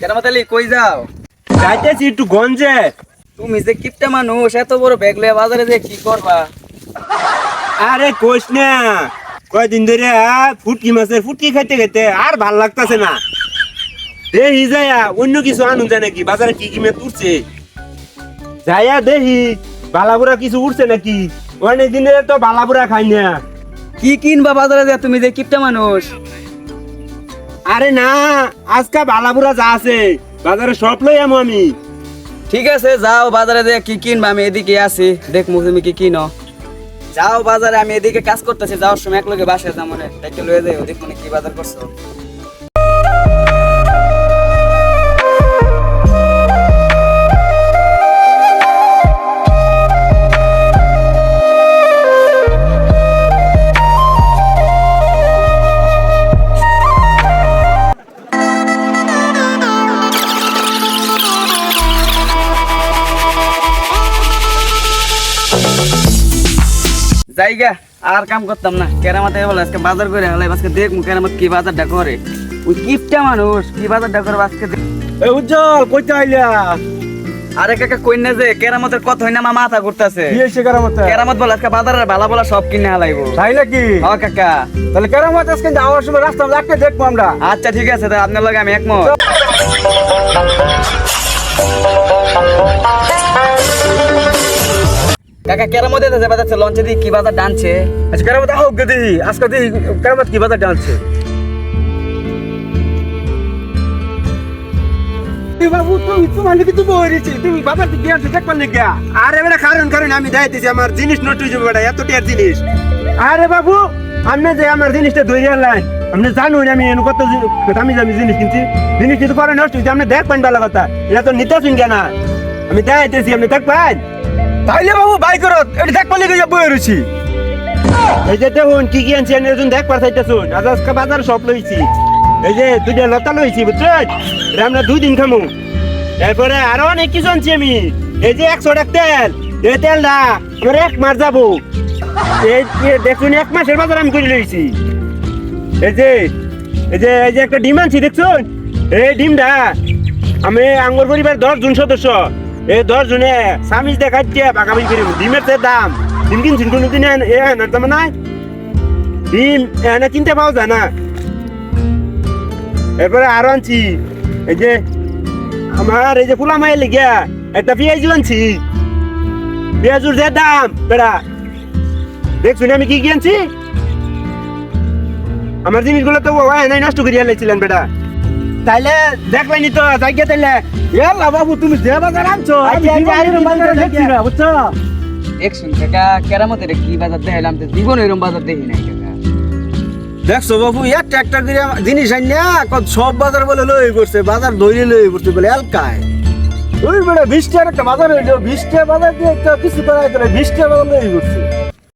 কেরামত আলী কই যাও? যাইতেছি একটু গঞ্জে। তুমি যে কিপটা মানুষ, এত বড় ব্যাগ লয়ে বাজারে যে কি করবা? আরে কোষ না, কয়দিন ধরে ফুটকি মাছের ফুটকি খাইতে খাইতে আর ভাল লাগতেছে না। দেখি যাইয়া অন্য কিছু আনুন যায় নাকি, বাজারে কি কি মেয়ে উঠছে যাইয়া দেখি বালাবুরা কিছু উঠছে নাকি। অনেক দিনে তো বালাবুরা খাই না। কি কিনবা বাজারে যে তুমি যে কিপটা মানুষ? আরে না, আজকা বালাবুরা যা আছে বাজারে সব লই আমো আমি। ঠিক আছে যাও বাজারে যে কি কিনবা, আমি এদিকে আছি, দেখমু তুমি কি কিনো। যাও বাজারে, আমি এদিকে কাজ করতেছি, যাওয়ার সময় একলগে বাসায় যাও, মনে দেখে লয়ে যাও, দেখো কি বাজার করছো। জায়গা আর কাম করতাম না, কেরামতে বলে আজকে বাজার করে হলাই, আজকে দেখমু কেরামত কি বাজারটা করে। ওই কিপটা মানুষ কি বাজারটা করে আজকে। এ উজ্জ্বল কইতে আইলা? আরে কাকা কই না যে কেরামতের কথা হই না, আমার মাথা ঘুরতাছে। কি হইছে কেরামত? কেরামত বলে আজকে বাজারের ভালা বলা সব কিনে হালাইবো। তাই নাকি? ও কাকা, তাহলে কেরামত আজকে যাওয়ার সময় রাস্তা লাগতে দেখবো আমরা। আচ্ছা ঠিক আছে, তাহলে আপনার লগে আমি একমত। কাকা কেরামত এসে বাজাচ্ছে লঞ্চে দিয়ে কি বাজার টানছে। আচ্ছা কেরামত হোক দেখি, আজকে দেখি কেরামত কি বাজার টানছে। বাবু তুমি তোমার নাকি তুমি বইরেছি, তুমি বাজার থেকে আনতে দেখবার নাকি? আরে বেটা কারণ আমি দেখাইতেছি, আমার জিনিস নষ্ট হয়ে যাবে বেটা, এত টিয়ার জিনিস। আরে বাবু আপনি যে আমার জিনিসটা ধরে আনলেন, আপনি জানুন আমি কত দামি দামি জিনিস কিনছি, জিনিস কিন্তু পরে নষ্ট হয়েছে, আপনি দেখবেন ভালো কথা, এটা তো নিতে শুন কেনা, আমি দেখাইতেছি আপনি দেখবেন। তাইলে বাবু বাই করো, এটা দেখবার লেগে বই রয়েছি। এই যে দেখুন কি কি আনছি, দেখবার চাইতেছুন। আজকে বাজার সব লইছি, এই যে দুইটা লতা লইছি বুঝছেন, আমরা 2 দিন খামু। এরপরে আরো অনেক কিছু আনছি আমি, এই যে 100 টাকা তেল, এই তেলটা আমার 1 মাস যাবো। এই দেখুন 1 মাসের বাজার আমি করে লইছি। এই যে একটা ডিম আনছি দেখছুন, এই ডিমটা আমি আঙ্গুর পরিবার 10 জন সদস্য, এই 10 জনে সামিজ দেখাচ্ছে বাগাবি করি। ডিমের যে দাম, ডিম কিনছেন কোনোদিন এনার দাম নাই, ডিম এনে কিনতে পাওয়া যায় না। এরপরে আরো আনছি, এই যে আমার এই যে ফুলা মায়ের লেগিয়া একটা পেঁয়াজ আনছি, পেঁয়াজুর যে দাম বেড়া দেখছুন আমি কি কি আনছি। আমার জিনিসগুলো তো নাই নষ্ট করিয়া লাইছিলেন বেটা, তাইলে দেখবেনি তো জায়গা। তাইলে বাবু তুমি যে বাজার আনছো বুঝছো? দেখছুন কাকা কেরামতের কি বাজার দেখাইলাম, তো জীবন এরকম বাজার দেখি নাই কাকা। দেখছো বাবু একটা করে জিনিস আন না, সব বাজার বলে লই করছে, বাজার ধরে লই করছে বলে এলকায়। ওই বেটা 20 টাকার একটা বাজার হইলো, 20 টাকা বাজার দিয়ে একটা কিছু করাই 20 টাকা বাজার লই করছে।